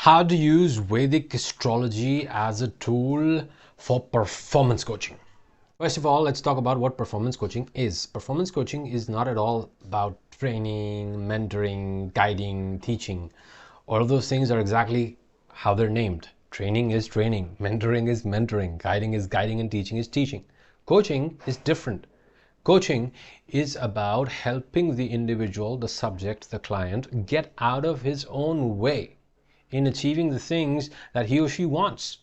How to use Vedic astrology as a tool for performance coaching. First of all, let's talk about what performance coaching is. Performance coaching is not at all about training, mentoring, guiding, teaching. All of those things are exactly how they're named. Training is training, mentoring is mentoring, guiding is guiding, and teaching is teaching. Coaching is different. Coaching is about helping the individual, the subject, the client, get out of his own way in achieving the things that he or she wants.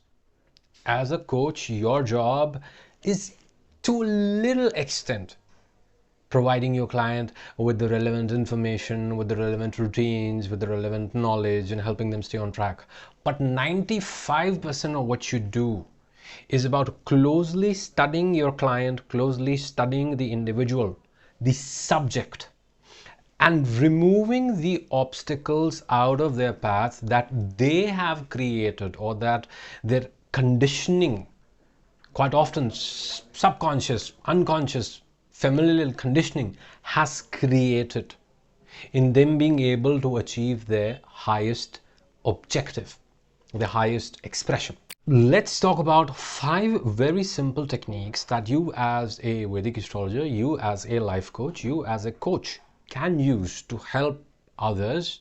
As a coach, your job is to a little extent providing your client with the relevant information, with the relevant routines, with the relevant knowledge, and helping them stay on track. But 95% of what you do is about closely studying your client, closely studying the individual, the subject, and removing the obstacles out of their path that they have created, or that their conditioning, quite often subconscious, unconscious, familial conditioning, has created in them being able to achieve their highest objective, the highest expression. Let's talk about 5 very simple techniques that you as a Vedic astrologer, you as a life coach, you as a coach can use to help others,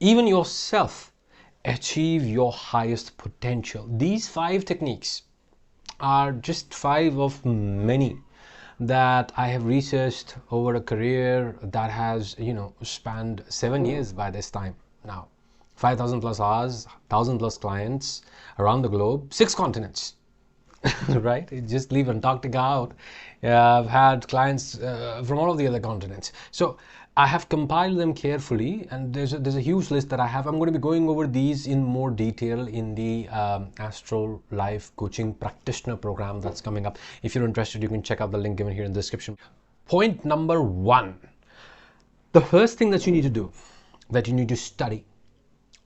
even yourself, achieve your highest potential. These 5 techniques are just 5 of many that I have researched over a career that has, spanned 7 years by this time now. 5,000 plus hours, 1,000 plus clients around the globe, 6 continents. Right? Just leave Antarctica out. I've had clients from all of the other continents. So I have compiled them carefully, and there's a huge list that I have. I'm going to be going over these in more detail in the Astro Life Coaching Practitioner Program that's coming up. If you're interested, you can check out the link given here in the description. Point number 1. The first thing that you need to do, that you need to study,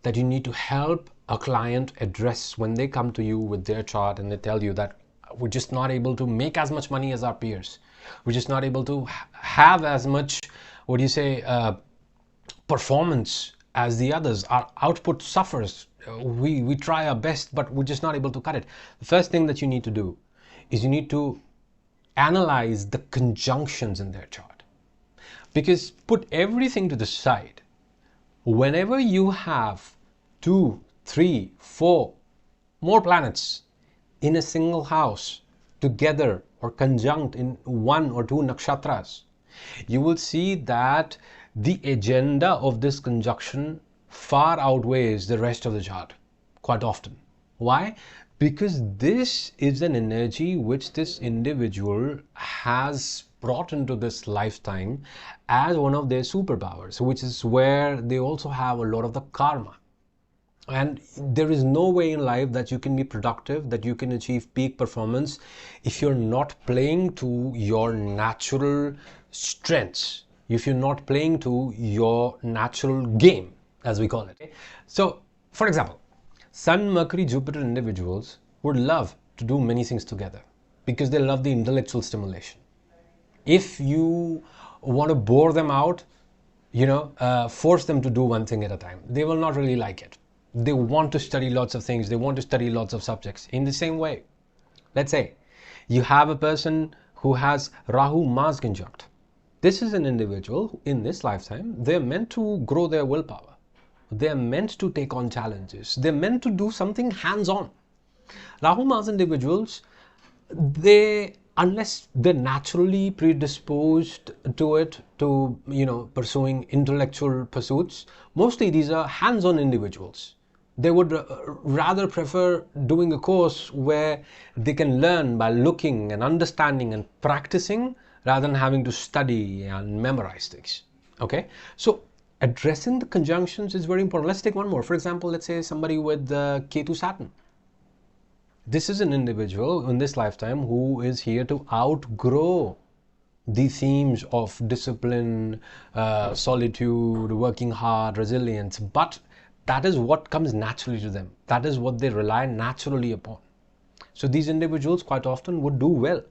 that you need to help a client address when they come to you with their chart and they tell you that we're just not able to make as much money as our peers. We're just not able to have as much, performance as the others. Our output suffers. We try our best, but we're just not able to cut it. The first thing that you need to do is you need to analyze the conjunctions in their chart. Because put everything to the side, whenever you have 2, 3, 4 more planets in a single house together or conjunct in 1 or 2 nakshatras, you will see that the agenda of this conjunction far outweighs the rest of the chart quite often. Why? Because this is an energy which this individual has brought into this lifetime as one of their superpowers, which is where they also have a lot of the karma. And there is no way in life that you can be productive, that you can achieve peak performance if you're not playing to your natural strengths, if you're not playing to your natural game, as we call it. So, for example, Sun, Mercury, Jupiter individuals would love to do many things together because they love the intellectual stimulation. If you want to bore them out, force them to do one thing at a time, they will not really like it. They want to study lots of things. They want to study lots of subjects. In the same way, let's say you have a person who has Rahu Mars conjunct. This is an individual who, in this lifetime, they're meant to grow their willpower. They're meant to take on challenges. They're meant to do something hands-on. Rahu Mars individuals, unless they're naturally predisposed to it, to pursuing intellectual pursuits, mostly these are hands-on individuals. They would rather prefer doing a course where they can learn by looking and understanding and practicing rather than having to study and memorize things. Okay, so addressing the conjunctions is very important. Let's take one more. For example, let's say somebody with Ketu Saturn. This is an individual in this lifetime who is here to outgrow the themes of discipline, solitude, working hard, resilience, but that is what comes naturally to them. That is what they rely naturally upon. So these individuals quite often would do well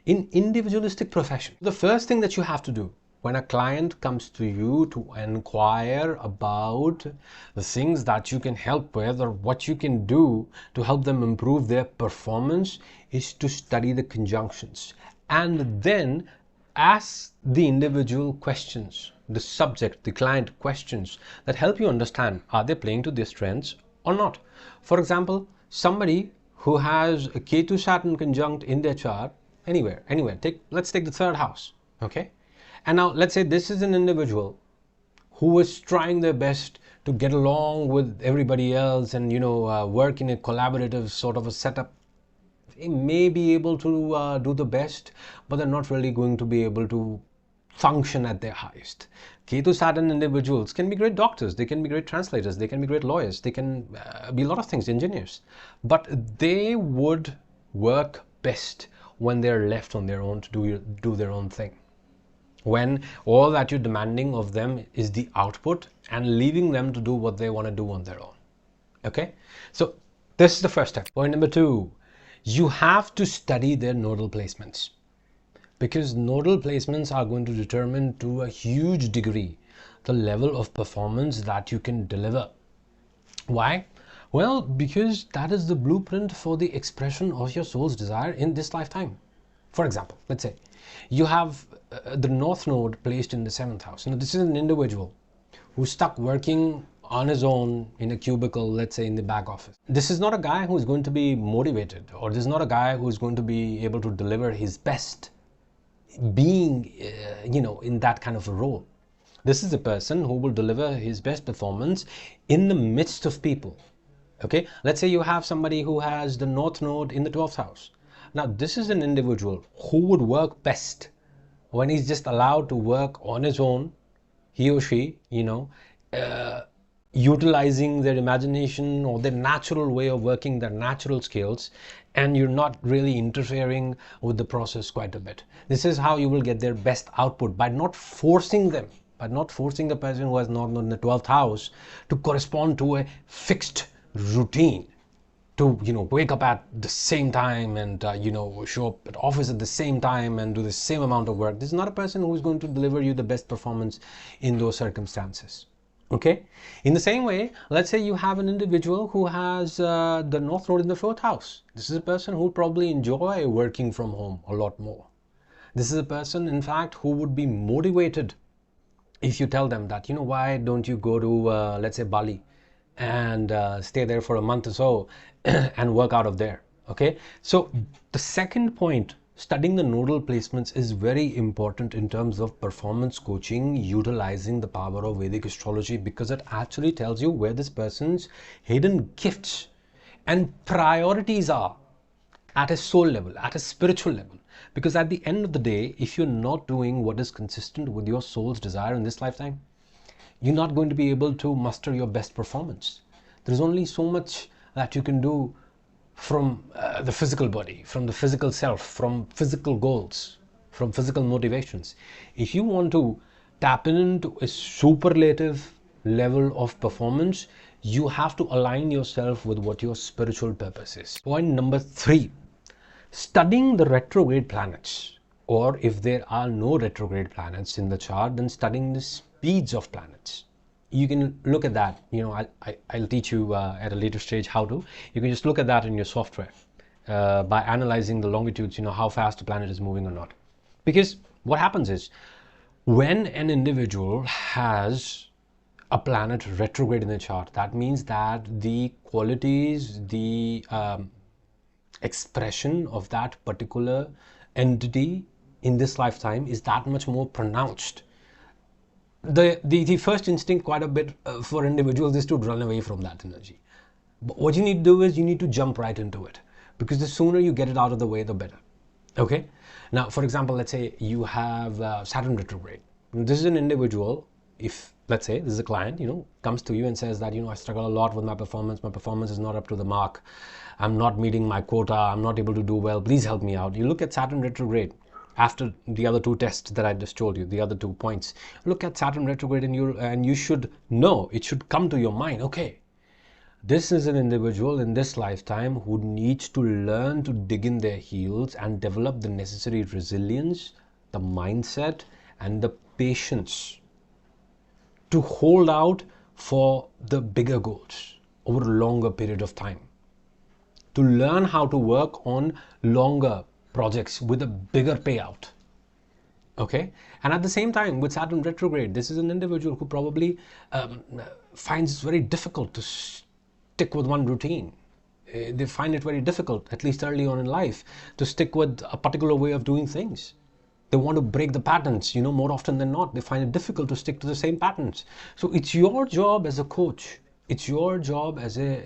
in individualistic profession. The first thing that you have to do when a client comes to you to inquire about the things that you can help with or what you can do to help them improve their performance, is to study the conjunctions and then ask the individual questions, the subject, the client questions that help you understand, are they playing to their strengths or not? For example, somebody who has a Ketu Saturn conjunct in their chart, anywhere, let's take the third house, okay? And now let's say this is an individual who is trying their best to get along with everybody else and, work in a collaborative sort of a setup. They may be able to do the best, but they're not really going to be able to function at their highest. Ketu Saturn individuals can be great doctors, they can be great translators, they can be great lawyers, they can be a lot of things, engineers, but they would work best when they're left on their own to do their own thing. When all that you're demanding of them is the output and leaving them to do what they want to do on their own. Okay, so this is the first step. Point number 2, you have to study their nodal placements, because nodal placements are going to determine to a huge degree the level of performance that you can deliver. Why? Well, because that is the blueprint for the expression of your soul's desire in this lifetime. For example, let's say you have the North Node placed in the 7th house. Now, this is an individual who's stuck working on his own in a cubicle, let's say in the back office. This is not a guy who's going to be motivated, or this is not a guy who's going to be able to deliver his best being, in that kind of a role. This is a person who will deliver his best performance in the midst of people. Okay, let's say you have somebody who has the North Node in the 12th house. Now, this is an individual who would work best when he's just allowed to work on his own, he or she, utilizing their imagination or their natural way of working, their natural skills, and you're not really interfering with the process quite a bit. This is how you will get their best output, by not forcing them, by not forcing the person who has not in the 12th house to correspond to a fixed routine, to wake up at the same time and show up at office at the same time and do the same amount of work. This is not a person who is going to deliver you the best performance in those circumstances. Okay, in the same way, let's say you have an individual who has the North Node in the 4th house. This is a person who would probably enjoy working from home a lot more. This is a person, in fact, who would be motivated if you tell them that, why don't you go to, let's say, Bali and stay there for a month or so and work out of there. Okay, so the second point, studying the nodal placements, is very important in terms of performance coaching, utilizing the power of Vedic astrology, because it actually tells you where this person's hidden gifts and priorities are at a soul level, at a spiritual level. Because at the end of the day, if you're not doing what is consistent with your soul's desire in this lifetime, you're not going to be able to muster your best performance. There's only so much that you can do from the physical body, from the physical self, from physical goals, from physical motivations. If you want to tap into a superlative level of performance, you have to align yourself with what your spiritual purpose is. Point number 3, studying the retrograde planets, or if there are no retrograde planets in the chart, then studying the speeds of planets. You can look at that, I'll teach you at a later stage how to. You can just look at that in your software by analyzing the longitudes, how fast the planet is moving or not. Because what happens is, when an individual has a planet retrograde in the chart, that means that the qualities, the expression of that particular entity in this lifetime is that much more pronounced. The first instinct quite a bit for individuals is to run away from that energy. But what you need to do is you need to jump right into it, because the sooner you get it out of the way, the better. Okay, now for example, let's say you have Saturn retrograde. This is an individual, if let's say this is a client, comes to you and says that, I struggle a lot with my performance is not up to the mark, I'm not meeting my quota, I'm not able to do well, please help me out. You look at Saturn retrograde. After the other 2 tests that I just told you, the other 2 points, look at Saturn retrograde and you should know, it should come to your mind, okay, this is an individual in this lifetime who needs to learn to dig in their heels and develop the necessary resilience, the mindset, and the patience to hold out for the bigger goals over a longer period of time, to learn how to work on longer projects with a bigger payout. Okay, and at the same time, with Saturn retrograde, this is an individual who probably finds it very difficult to stick with one routine. They find it very difficult, at least early on in life, to stick with a particular way of doing things. They want to break the patterns, more often than not. They find it difficult to stick to the same patterns. So it's your job as a coach. It's your job as a,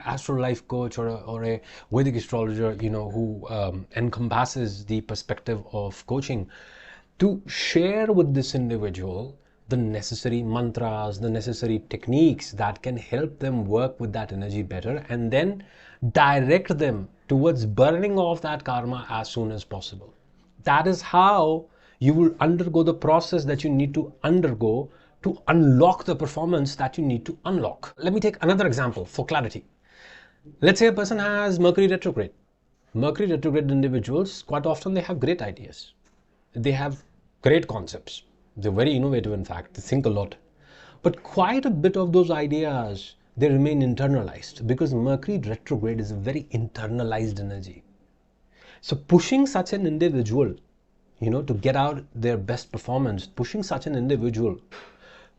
astro life coach or a Vedic astrologer, who encompasses the perspective of coaching, to share with this individual the necessary mantras, the necessary techniques that can help them work with that energy better, and then direct them towards burning off that karma as soon as possible. That is how you will undergo the process that you need to undergo to unlock the performance that you need to unlock. Let me take another example for clarity. Let's say a person has Mercury retrograde. Mercury retrograde individuals, quite often they have great ideas. They have great concepts. They're very innovative, in fact. They think a lot. But quite a bit of those ideas, they remain internalized, because Mercury retrograde is a very internalized energy. So pushing such an individual, to get out their best performance, pushing such an individual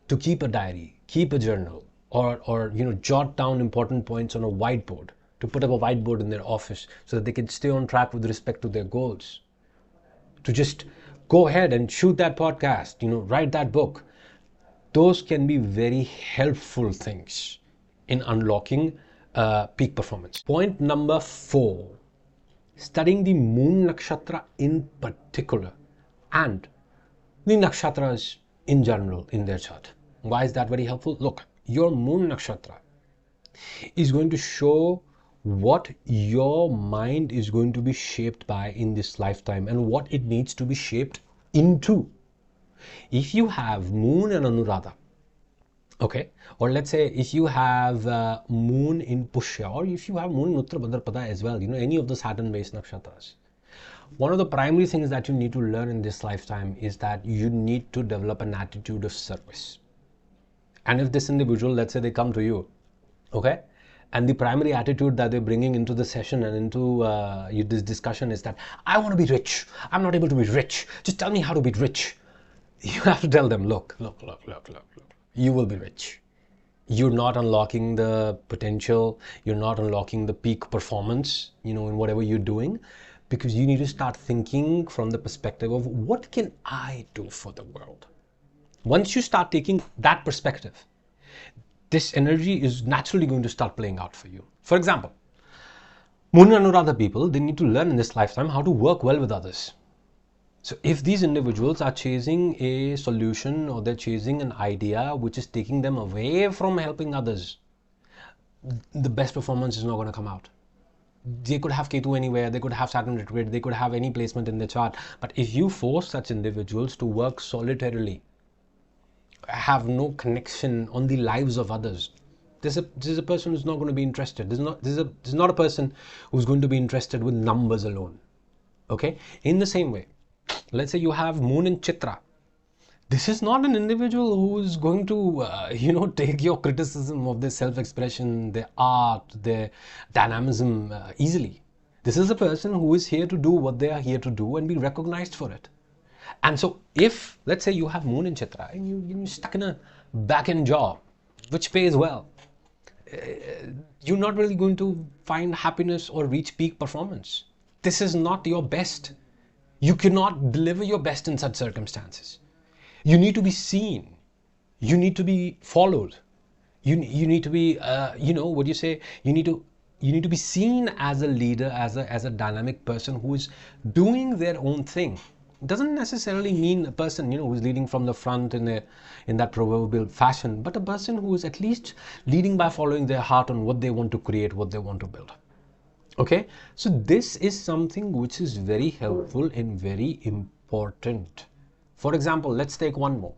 to keep a diary, keep a journal, or jot down important points on a whiteboard, to put up a whiteboard in their office so that they can stay on track with respect to their goals, to just go ahead and shoot that podcast, write that book. Those can be very helpful things in unlocking peak performance. Point number 4, studying the moon nakshatra in particular and the nakshatras in general in their chart. Why is that very helpful? Look, your moon nakshatra is going to show what your mind is going to be shaped by in this lifetime and what it needs to be shaped into. If you have moon and Anuradha, okay, or let's say if you have moon in Pushya, or if you have moon in Uttar Bhadrapada as well, any of the Saturn based nakshatras, one of the primary things that you need to learn in this lifetime is that you need to develop an attitude of service. And if this individual, let's say they come to you, okay, and the primary attitude that they're bringing into the session and into this discussion is that I want to be rich, I'm not able to be rich, just tell me how to be rich. You have to tell them, look, you will be rich. You're not unlocking the potential, you're not unlocking the peak performance, in whatever you're doing, because you need to start thinking from the perspective of what can I do for the world? Once you start taking that perspective, this energy is naturally going to start playing out for you. For example, Moon and Anuradha people, they need to learn in this lifetime how to work well with others. So if these individuals are chasing a solution or they're chasing an idea which is taking them away from helping others, the best performance is not going to come out. They could have Ketu anywhere, they could have Saturn retrograde, they could have any placement in the chart. But if you force such individuals to work solitarily, have no connection on the lives of others, this is a person who's not going to be interested. This is not a person who's going to be interested with numbers alone. Okay? In the same way, let's say you have Moon in Chitra. This is not an individual who is going to, take your criticism of their self-expression, their art, their dynamism easily. This is a person who is here to do what they are here to do and be recognized for it. And so if, let's say you have Moon in Chitra and you're stuck in a back-end job, which pays well, you're not really going to find happiness or reach peak performance. This is not your best. You cannot deliver your best in such circumstances. You need to be seen. You need to be followed. You need to be, you need to be seen as a leader, as a dynamic person who is doing their own thing. It doesn't necessarily mean a person, who is leading from the front in that proverbial fashion, but a person who is at least leading by following their heart on what they want to create, what they want to build. Okay, so this is something which is very helpful and very important. For example, let's take one more.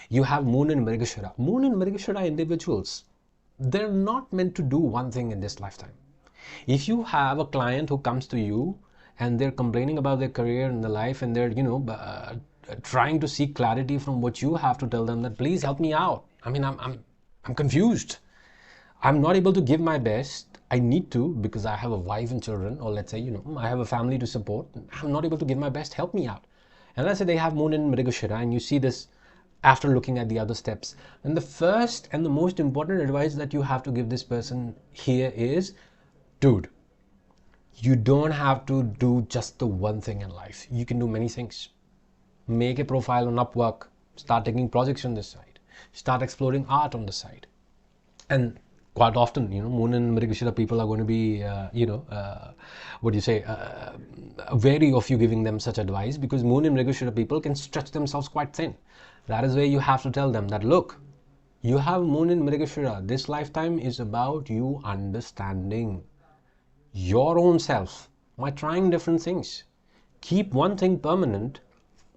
You have Moon in Mrigashira. Moon in Mrigashira individuals, they're not meant to do one thing in this lifetime. If you have a client who comes to you and they're complaining about their career and their life and they're, trying to seek clarity from what you have to tell them, that please help me out. I mean, I'm confused. I'm not able to give my best. I need to, because I have a wife and children, or let's say, I have a family to support. I'm not able to give my best. Help me out. And let's say they have moon in Mrigashira, and you see this after looking at the other steps. And the first and the most important advice that you have to give this person here is, dude, you don't have to do just the one thing in life. You can do many things. Make a profile on Upwork. Start taking projects on this side. Start exploring art on the side. And quite often, Moon and Mrigashira people are going to be, wary of you giving them such advice, because Moon and Mrigashira people can stretch themselves quite thin. That is where you have to tell them that, look, you have Moon in Mrigashira. This lifetime is about you understanding your own self by trying different things. Keep one thing permanent,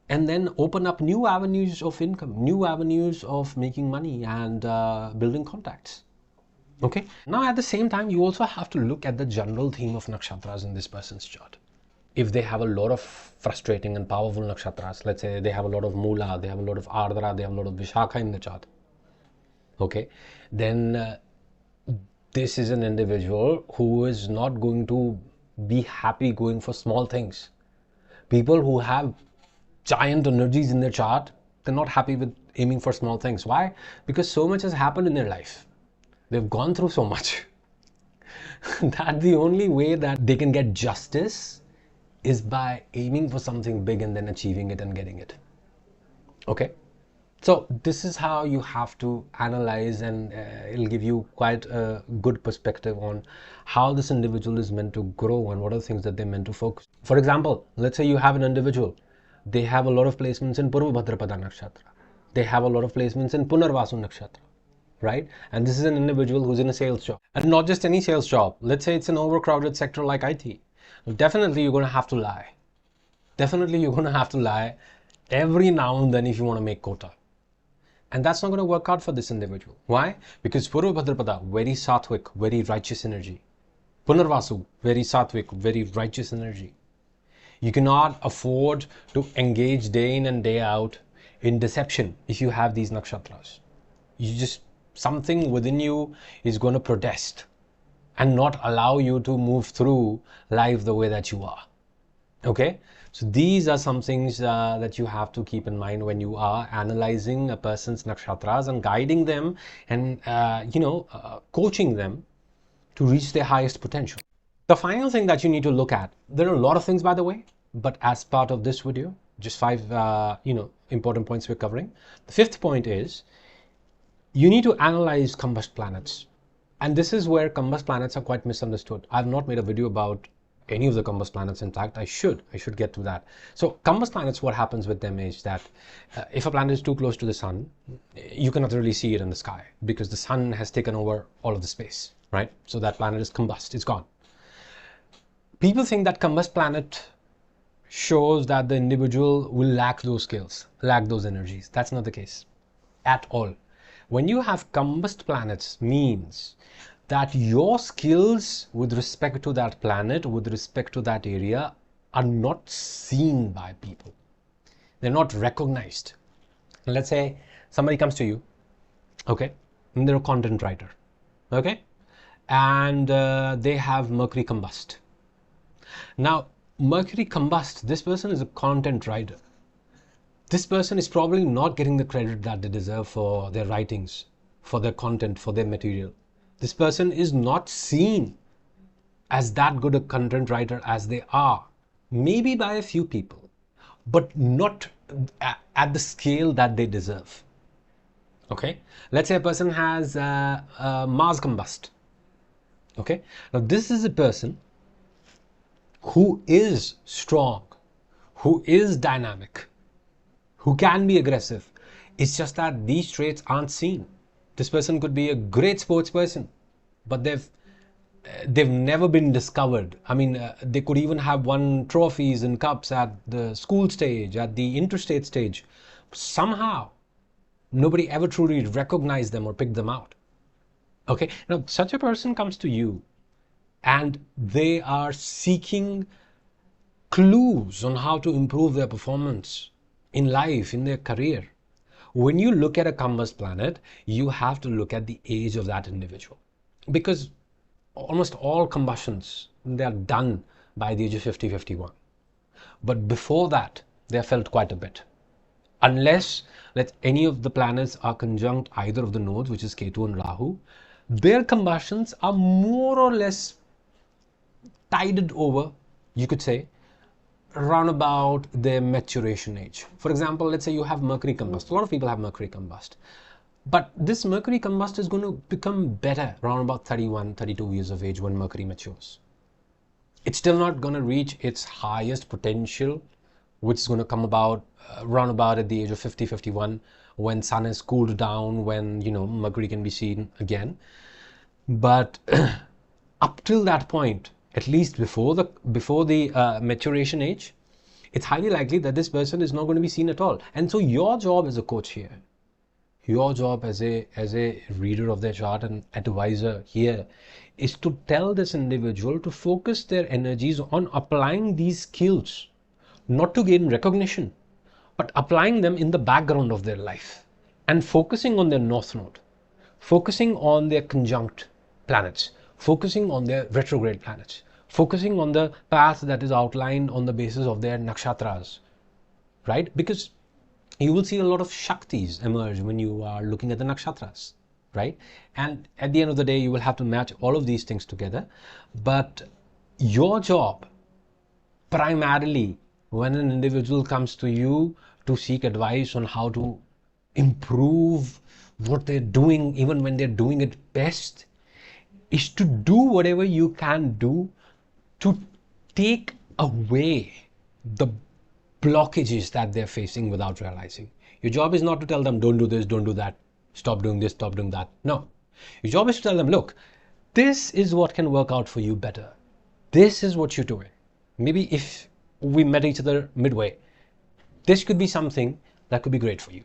and then open up new avenues of income, new avenues of making money and building contacts. Okay. Now, at the same time, you also have to look at the general theme of nakshatras in this person's chart. If they have a lot of frustrating and powerful nakshatras, let's say they have a lot of Mula, they have a lot of Ardra, they have a lot of Vishakha in the chart. Okay. Then this is an individual who is not going to be happy going for small things. People who have giant energies in their chart, they're not happy with aiming for small things. Why? Because so much has happened in their life. They've gone through so much that the only way that they can get justice is by aiming for something big and then achieving it and getting it. Okay. So this is how you have to analyze, and it'll give you quite a good perspective on how this individual is meant to grow and what are the things that they're meant to focus. For example, let's say you have an individual. They have a lot of placements in Purva Bhadrapada Nakshatra. They have a lot of placements in Punarvasu Nakshatra, right? And this is an individual who's in a sales job. And not just any sales job. Let's say it's an overcrowded sector like IT. Definitely you're going to have to lie. Definitely you're going to have to lie every now and then if you want to make quota. And that's not going to work out for this individual. Why? Because Purva Bhadrapada, very sattvic, very righteous energy. Punarvasu, very sattvic, very righteous energy. You cannot afford to engage day in and day out in deception if you have these nakshatras. Something within you is going to protest and not allow you to move through life the way that you are. Okay? So these are some things that you have to keep in mind when you are analyzing a person's nakshatras and guiding them and, coaching them to reach their highest potential. The final thing that you need to look at, there are a lot of things, by the way, but as part of this video, just 5, important points we're covering. The 5th point is, you need to analyze combust planets. And this is where combust planets are quite misunderstood. I've not made a video about any of the combust planets. In fact, I should get to that. So combust planets, what happens with them is that if a planet is too close to the sun, you cannot really see it in the sky because the sun has taken over all of the space, right? So that planet is combust, it's gone. People think that combust planet shows that the individual will lack those skills, lack those energies. That's not the case at all. When you have combust planets, means that your skills with respect to that planet, with respect to that area, are not seen by people. They're not recognized. Let's say somebody comes to you, okay, and they're a content writer, okay, and they have Mercury combust. Now, Mercury combust, this person is a content writer. This person is probably not getting the credit that they deserve for their writings, for their content, for their material. This person is not seen as that good a content writer as they are. Maybe by a few people, but not at the scale that they deserve. Okay? Let's say a person has Mars combust. Okay? Now this is a person who is strong, who is dynamic, who can be aggressive. It's just that these traits aren't seen. This person could be a great sports person, but they've never been discovered. I mean, they could even have won trophies and cups at the school stage, at the interstate stage. Somehow, nobody ever truly recognized them or picked them out. Okay, now such a person comes to you and they are seeking clues on how to improve their performance. in life, in their career. When you look at a combust planet, you have to look at the age of that individual, because almost all combustions, they are done by the age of 50, 51. But before that, they are felt quite a bit. Unless any of the planets are conjunct either of the nodes, which is Ketu and Rahu, their combustions are more or less tided over, you could say, around about their maturation age. For example, let's say you have Mercury combust. A lot of people have Mercury combust. But this Mercury combust is going to become better around about 31, 32 years of age when Mercury matures. It's still not going to reach its highest potential, which is going to come about around about at the age of 50, 51, when Sun has cooled down, when, you know, Mercury can be seen again. But up till that point, at least before the maturation age, it's highly likely that this person is not going to be seen at all. And so your job as a coach here, your job as a reader of their chart and advisor here, is to tell this individual to focus their energies on applying these skills, not to gain recognition, but applying them in the background of their life and focusing on their north node, focusing on their conjunct planets, focusing on their retrograde planets, focusing on the path that is outlined on the basis of their nakshatras, right? Because you will see a lot of Shaktis emerge when you are looking at the nakshatras, right? And at the end of the day, you will have to match all of these things together. But your job, primarily, when an individual comes to you to seek advice on how to improve what they're doing, even when they're doing it best, is to do whatever you can do to take away the blockages that they're facing without realizing. Your job is not to tell them, don't do this, don't do that, stop doing this, stop doing that. No. Your job is to tell them, look, this is what can work out for you better. This is what you're doing. Maybe if we met each other midway, this could be something that could be great for you.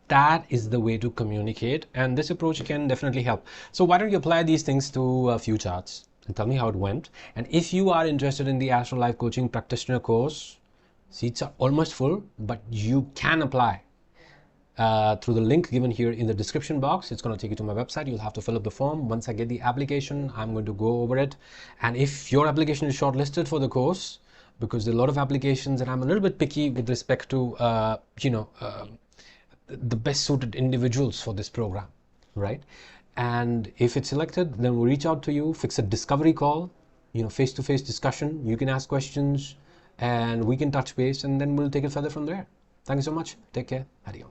That is the way to communicate, and this approach can definitely help. So why don't you apply these things to a few charts and tell me how it went. And if you are interested in the Astro Life Coaching Practitioner course, seats are almost full, but you can apply through the link given here in the description box. It's going to take you to my website. You'll have to fill up the form. Once I get the application, I'm going to go over it. And if your application is shortlisted for the course, because there are a lot of applications and I'm a little bit picky with respect to, the best suited individuals for this program, right? And if it's selected, then we'll reach out to you, fix a discovery call, face-to-face discussion. You can ask questions and we can touch base, and then we'll take it further from there. Thank you so much. Take care. Adios.